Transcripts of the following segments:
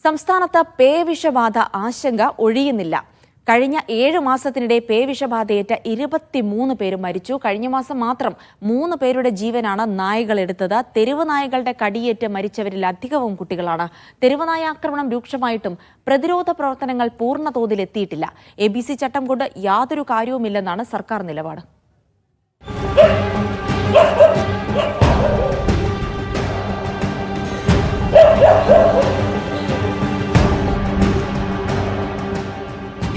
സംസ്ഥാനത്ത് പേവിഷബാധ ആശങ്ക ഒഴിയുന്നില്ല. കഴിഞ്ഞ 7 മാസത്തിനിടെ പേവിഷബാധയേറ്റ 23 പേര് മരിച്ചു. കഴിഞ്ഞ മാസം മാത്രം 3 പേരുടെ ജീവനാണ് നായകൾ എടുത്തത്. തെരുവ് നായകളുടെ കടിയേറ്റ് മരിച്ചവരിൽ അധികവും കുട്ടികളാണ്. തെരുവ് നായ ആക്രമണം രൂക്ഷമായിട്ടും പ്രതിരോധ പ്രവർത്തനങ്ങൾ പൂർണ്ണ തോതിൽ എത്തിയിട്ടില്ല. ABC ചട്ടം കൊണ്ട് യാതൊരു കാര്യവുമില്ലെന്നാണ് സർക്കാർ നിലപാട്.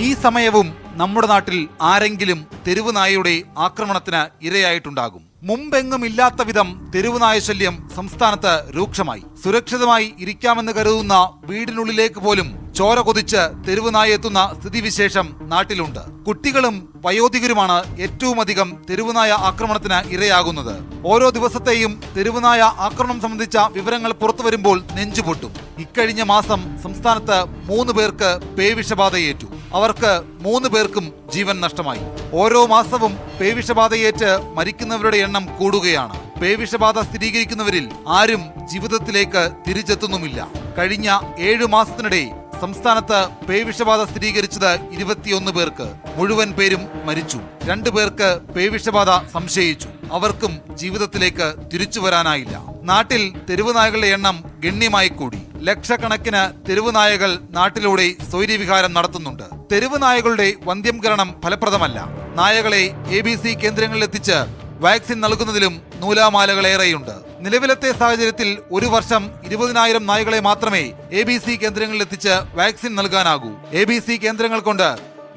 ഈ സമയവും നമ്മുടെ നാട്ടിൽ ആരെങ്കിലും തെരുവുനായയുടെ ആക്രമണത്തിന് ഇരയായിട്ടുണ്ടാകും. മുമ്പെങ്ങും ഇല്ലാത്ത വിധം തെരുവുനായ ശല്യം സംസ്ഥാനത്ത് രൂക്ഷമായി. സുരക്ഷിതമായി ഇരിക്കാമെന്ന് കരുതുന്ന വീടിനുള്ളിലേക്ക് പോലും ചോര കൊതിച്ച് തെരുവുനായ എത്തുന്ന സ്ഥിതിവിശേഷം നാട്ടിലുണ്ട്. കുട്ടികളും വയോധികരുമാണ് ഏറ്റവും അധികം തെരുവുനായ ആക്രമണത്തിന് ഇരയാകുന്നത്. ഓരോ ദിവസത്തെയും തെരുവുനായ ആക്രമണം സംബന്ധിച്ച വിവരങ്ങൾ പുറത്തു വരുമ്പോൾ നെഞ്ചുപൊട്ടും. ഇക്കഴിഞ്ഞ മാസം സംസ്ഥാനത്ത് 3 പേർക്ക് പേവിഷബാധയേറ്റു. അവർക്ക് 3 പേർക്കും ജീവൻ നഷ്ടമായി. ഓരോ മാസവും പേവിഷബാധയേറ്റ് മരിക്കുന്നവരുടെ എണ്ണം കൂടുകയാണ്. പേവിഷബാധ സ്ഥിരീകരിക്കുന്നവരിൽ ആരും ജീവിതത്തിലേക്ക് തിരിച്ചെത്തുന്നുമില്ല. കഴിഞ്ഞ 7 മാസത്തിനിടെ സംസ്ഥാനത്ത് പേവിഷബാധ സ്ഥിരീകരിച്ചത് 21 പേർക്ക്. മുഴുവൻ പേരും മരിച്ചു. 2 പേർക്ക് പേവിഷബാധ സംശയിച്ചു. അവർക്കും ജീവിതത്തിലേക്ക് തിരിച്ചു വരാനായില്ല. നാട്ടിൽ തെരുവുനായകളുടെ എണ്ണം ഗണ്യമായി കൂടി. ലക്ഷക്കണക്കിന് തെരുവുനായകൾ നാട്ടിലൂടെ സ്വൈര്യവിഹാരം നടത്തുന്നുണ്ട്. തെരുവുനായകളുടെ വന്ധ്യംകരണം ഫലപ്രദമല്ല. നായകളെ ABC കേന്ദ്രങ്ങളിലെത്തിച്ച് വാക്സിൻ നൽകുന്നതിലും നൂലാമാലകളേറെയുണ്ട്. നിലവിലത്തെ സാഹചര്യത്തിൽ ഒരു വർഷം 20,000 നായകളെ മാത്രമേ ABC കേന്ദ്രങ്ങളിലെത്തിച്ച് വാക്സിൻ നൽകാനാകൂ. ABC കേന്ദ്രങ്ങൾ കൊണ്ട്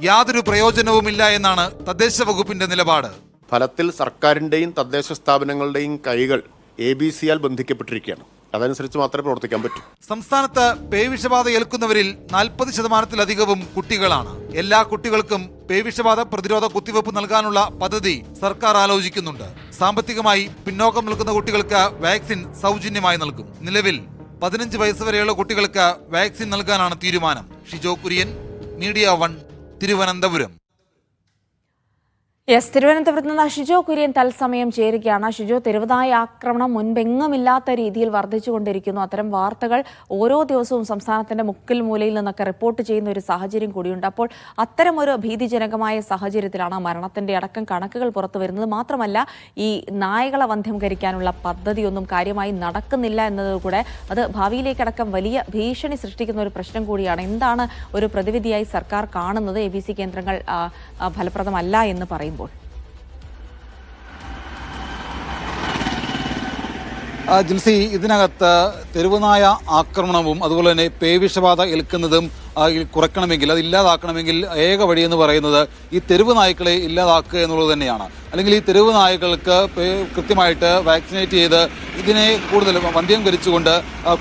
യാതൊരു പ്രയോജനവുമില്ല എന്നാണ് തദ്ദേശ വകുപ്പിന്റെ നിലപാട്. ഫലത്തിൽ സർക്കാരിന്റെയും തദ്ദേശ സ്ഥാപനങ്ങളുടെയും കൈകൾ ABCയാൽ ബന്ധിക്കപ്പെട്ടിരിക്കുകയാണ്. അതനുസരിച്ച് മാത്രമേ പ്രവർത്തിക്കാൻ പറ്റൂ. സംസ്ഥാനത്ത് പേവിഷബാധ ഏൽക്കുന്നവരിൽ 40%-ലധികവും കുട്ടികളാണ്. എല്ലാ കുട്ടികൾക്കും പേവിഷബാധ പ്രതിരോധ കുത്തിവയ്പ് നൽകാനുള്ള പദ്ധതി സർക്കാർ ആലോചിക്കുന്നുണ്ട്. സാമ്പത്തികമായി പിന്നോക്കം നിൽക്കുന്ന കുട്ടികൾക്ക് വാക്സിൻ സൗജന്യമായി നൽകും. നിലവിൽ 15 വയസ്സ് വരെയുള്ള കുട്ടികൾക്ക് വാക്സിൻ നൽകാനാണ് തീരുമാനം. ഷിജോ കുര്യൻ, മീഡിയ 1, തിരുവനന്തപുരം. തിരുവനന്തപുരത്ത് നിന്ന് ഷിജോ കുര്യൻ തത്സമയം ചേരുകയാണ്. ഷിജോ, തെരുവുനായ ആക്രമണം മുൻപെങ്ങുമില്ലാത്ത രീതിയിൽ വർദ്ധിച്ചുകൊണ്ടിരിക്കുന്നു. അത്തരം വാർത്തകൾ ഓരോ ദിവസവും സംസ്ഥാനത്തിന്റെ മുക്കിൽ മൂലയിൽ നിന്നൊക്കെ റിപ്പോർട്ട് ചെയ്യുന്ന ഒരു സാഹചര്യം കൂടിയുണ്ട്. അപ്പോൾ അത്തരമൊരു ഭീതിജനകമായ സാഹചര്യത്തിലാണ് മരണത്തിന്റെ അടക്കം കണക്കുകൾ പുറത്തു വരുന്നത്. മാത്രമല്ല, ഈ നായകളെ വന്ധ്യംകരിക്കാനുള്ള പദ്ധതിയൊന്നും കാര്യമായി നടക്കുന്നില്ല എന്നതുകൂടെ അത് ഭാവിയിലേക്കടക്കം വലിയ ഭീഷണി സൃഷ്ടിക്കുന്ന ഒരു പ്രശ്നം കൂടിയാണ്. എന്താണ് ഒരു പ്രതിവിധിയായി സർക്കാർ കാണുന്നത്? ABC കേന്ദ്രങ്ങൾ ഫലപ്രദമല്ല എന്ന് പറയുമ്പോൾ ജിൽസി, ഇതിനകത്ത് തെരുവുനായ ആക്രമണവും അതുപോലെ തന്നെ പേവിഷബാധ ഏൽക്കുന്നതും കുറയ്ക്കണമെങ്കിൽ, അത് ഇല്ലാതാക്കണമെങ്കിൽ ഏക വഴിയെന്ന് പറയുന്നത് ഈ തെരുവ് നായ്ക്കളെ ഇല്ലാതാക്കുക എന്നുള്ളത് തന്നെയാണ്. അല്ലെങ്കിൽ ഈ തെരുവ് നായ്ക്കൾക്ക് കൃത്യമായിട്ട് വാക്സിനേറ്റ് ചെയ്ത് ഇതിനെ കൂടുതൽ വന്ധ്യംകരിച്ചുകൊണ്ട്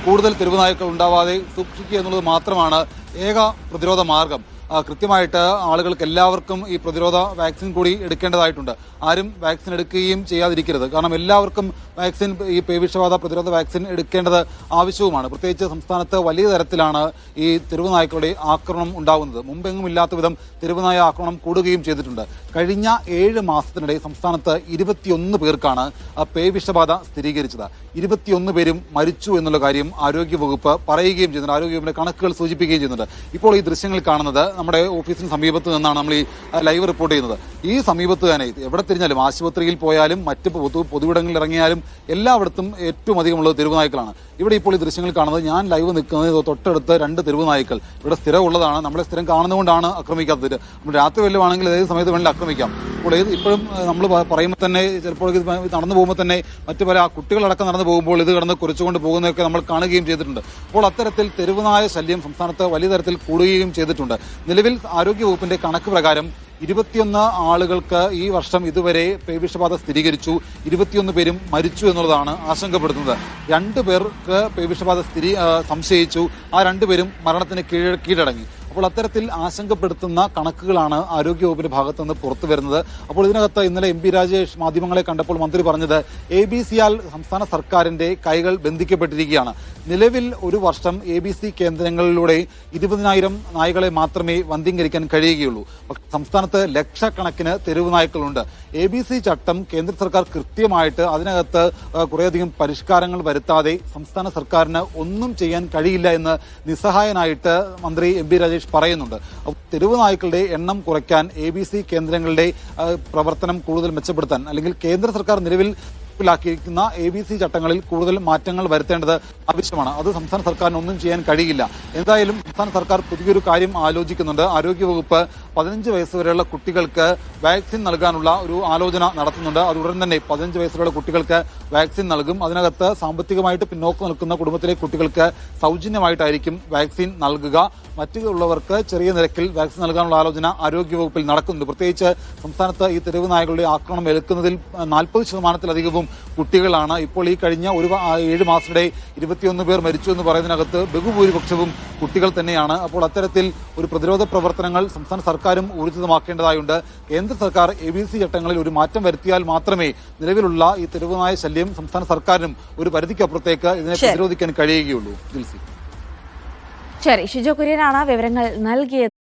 കൂടുതൽ തെരുവ് നായ്ക്കൾ ഉണ്ടാവാതെ സൂക്ഷിക്കുക എന്നുള്ളത് മാത്രമാണ് ഏക പ്രതിരോധ മാർഗം. കൃത്യമായിട്ട് ആളുകൾക്ക് എല്ലാവർക്കും ഈ പ്രതിരോധ വാക്സിൻ കൂടി എടുക്കേണ്ടതായിട്ടുണ്ട്. ആരും വാക്സിൻ എടുക്കുകയും ചെയ്യാതിരിക്കരുത്. കാരണം എല്ലാവർക്കും വാക്സിൻ, ഈ പേവിഷബാധ പ്രതിരോധ വാക്സിൻ എടുക്കേണ്ടത് ആവശ്യവുമാണ്. പ്രത്യേകിച്ച് സംസ്ഥാനത്ത് വലിയ തരത്തിലാണ് ഈ തെരുവുനായ്ക്കളുടെ ആക്രമണം ഉണ്ടാകുന്നത്. മുമ്പെങ്ങും ഇല്ലാത്ത വിധം തെരുവുനായ ആക്രമണം കൂടുകയും ചെയ്തിട്ടുണ്ട്. കഴിഞ്ഞ 7 മാസത്തിനിടെ സംസ്ഥാനത്ത് 21 പേർക്കാണ് പേവിഷബാധ സ്ഥിരീകരിച്ചത്. 21 പേരും മരിച്ചു എന്നുള്ള കാര്യം ആരോഗ്യവകുപ്പ് പറയുകയും ചെയ്യുന്നുണ്ട്. ആരോഗ്യവകുപ്പിന്റെ കണക്കുകൾ സൂചിപ്പിക്കുകയും ചെയ്യുന്നുണ്ട്. ഇപ്പോൾ ഈ ദൃശ്യങ്ങൾ കാണുന്നത് നമ്മുടെ ഓഫീസിന് സമീപത്ത് നിന്നാണ് നമ്മൾ ഈ ലൈവ് റിപ്പോർട്ട് ചെയ്യുന്നത്. ഈ സമീപത്ത് തന്നെ എവിടെ തിരിഞ്ഞാലും, ആശുപത്രിയിൽ പോയാലും മറ്റ് പൊതുവിടങ്ങളിൽ ഇറങ്ങിയാലും എല്ലായിടത്തും ഏറ്റവും അധികമുള്ളത് തെരുവുനായ്ക്കളാണ്. ഇവിടെ ഇപ്പോൾ ഈ ദൃശ്യങ്ങൾ കാണുന്നത്, ഞാൻ ലൈവ് നിൽക്കുന്നത് തൊട്ടടുത്ത് 2 തെരുവുനായ്ക്കൾ ഇവിടെ സ്ഥിരമുള്ളതാണ്. നമ്മളെ സ്ഥിരം കാണുന്നതുകൊണ്ടാണ് ആക്രമിക്കാത്തത്. നമ്മൾ രാത്രി വല്ലതുമാണെങ്കിൽ ഏത് സമയത്ത് വേണമെങ്കിൽ ആക്രമിക്കാം. അപ്പോൾ ഇപ്പോഴും നമ്മൾ പറയുമ്പോൾ തന്നെ, ചിലപ്പോൾ ഇത് നടന്നു പോകുമ്പോൾ തന്നെ മറ്റു പല കുട്ടികളടക്കം നടന്നു പോകുമ്പോൾ ഇത് കടന്ന് കുറിച്ചുകൊണ്ട് പോകുന്നതൊക്കെ നമ്മൾ കാണുകയും ചെയ്തിട്ടുണ്ട്. അപ്പോൾ അത്തരത്തിൽ തെരുവുനായ ശല്യം സംസ്ഥാനത്ത് വലിയ തരത്തിൽ കൂടുകയും ചെയ്തിട്ടുണ്ട്. നിലവിൽ ആരോഗ്യവകുപ്പിന്റെ കണക്ക് പ്രകാരം 21 ആളുകൾക്ക് ഈ വർഷം ഇതുവരെ പേവിഷബാധ സ്ഥിരീകരിച്ചു. 21 പേരും മരിച്ചു എന്നുള്ളതാണ് ആശങ്കപ്പെടുത്തുന്നത്. 2 പേർക്ക് പേവിഷബാധ സംശയിച്ചു. ആ 2 പേരും മരണത്തിന് കീഴടങ്ങി. അപ്പോൾ അത്തരത്തിൽ ആശങ്കപ്പെടുത്തുന്ന കണക്കുകളാണ് ആരോഗ്യവകുപ്പിന്റെ ഭാഗത്തു നിന്ന് പുറത്തു വരുന്നത്. അപ്പോൾ ഇതിനകത്ത് ഇന്നലെ എം പി രാജേഷ് മാധ്യമങ്ങളെ കണ്ടപ്പോൾ മന്ത്രി പറഞ്ഞത് ABC-യാൽ സംസ്ഥാന സർക്കാരിന്റെ കൈകൾ ബന്ധിക്കപ്പെട്ടിരിക്കുകയാണ്. നിലവിൽ ഒരു വർഷം ABC കേന്ദ്രങ്ങളിലൂടെ 20,000 നായ്ക്കളെ മാത്രമേ വന്ധ്യംകരിക്കാൻ കഴിയുകയുള്ളൂ. സംസ്ഥാനത്ത് ലക്ഷക്കണക്കിന് തെരുവ് നായ്ക്കളുണ്ട്. ABC ചട്ടം കേന്ദ്ര സർക്കാർ കൃത്യമായിട്ട് അതിനകത്ത് കുറേയധികം പരിഷ്കാരങ്ങൾ വരുത്താതെ സംസ്ഥാന സർക്കാരിന് ഒന്നും ചെയ്യാൻ കഴിയില്ല എന്ന് നിസ്സഹായനായിട്ട് മന്ത്രി എം പി രാജേഷ് പറയുന്നുണ്ട്. തെരുവ് നായ്ക്കളുടെ എണ്ണം കുറയ്ക്കാൻ ABC കേന്ദ്രങ്ങളുടെ പ്രവർത്തനം കൂടുതൽ മെച്ചപ്പെടുത്താൻ അല്ലെങ്കിൽ കേന്ദ്ര സർക്കാർ നിലവിൽ ിക്കുന്ന ABC ചട്ടങ്ങളിൽ കൂടുതൽ മാറ്റങ്ങൾ വരുത്തേണ്ടത് ആവശ്യമാണ്. അത് സംസ്ഥാന സർക്കാരിന് ഒന്നും ചെയ്യാൻ കഴിയില്ല. എന്തായാലും സംസ്ഥാന സർക്കാർ പുതിയൊരു കാര്യം ആലോചിക്കുന്നുണ്ട്. ആരോഗ്യവകുപ്പ് 15 വയസ്സ് വരെയുള്ള കുട്ടികൾക്ക് വാക്സിൻ നൽകാനുള്ള ഒരു ആലോചന നടത്തുന്നുണ്ട്. അത് ഉടൻ തന്നെ 15 വയസ്സുള്ള കുട്ടികൾക്ക് വാക്സിൻ നൽകും. അതിനകത്ത് സാമ്പത്തികമായിട്ട് പിന്നോക്കം നിൽക്കുന്ന കുടുംബത്തിലെ കുട്ടികൾക്ക് സൗജന്യമായിട്ടായിരിക്കും വാക്സിൻ നൽകുക. മറ്റുള്ളവർക്ക് ചെറിയ നിരക്കിൽ വാക്സിൻ നൽകാനുള്ള ആലോചന ആരോഗ്യവകുപ്പിൽ നടക്കുന്നുണ്ട്. പ്രത്യേകിച്ച് സംസ്ഥാനത്ത് ഈ തെരുവ് നായകളുടെ ആക്രമണം ഏൽക്കുന്നതിൽ 40%-ത്തിലധികവും കുട്ടികളാണ്. ഇപ്പോൾ ഈ കഴിഞ്ഞ 7 മാസത്തിടെ 21 പേർ മരിച്ചു എന്ന് പറയുന്നതിനകത്ത് ബഹുഭൂരിപക്ഷവും കുട്ടികൾ തന്നെയാണ്. അപ്പോൾ അത്തരത്തിൽ ഒരു പ്രതിരോധ പ്രവർത്തനങ്ങൾ സംസ്ഥാന സർക്കാരും ഊർജിതമാക്കേണ്ടതായുണ്ട്. കേന്ദ്ര സർക്കാർ ABC ചട്ടങ്ങളിൽ ഒരു മാറ്റം വരുത്തിയാൽ മാത്രമേ നിലവിലുള്ള ഈ തെരുവുനായ ശല്യം സംസ്ഥാന സർക്കാരിനും ഒരു പരിധിക്കപ്പുറത്തേക്ക് ഇതിനെ പ്രതിരോധിക്കാൻ കഴിയുകയുള്ളൂ. ശരി, ഷിജോ കുര്യനാണ് വിവരങ്ങൾ നൽകിയത്.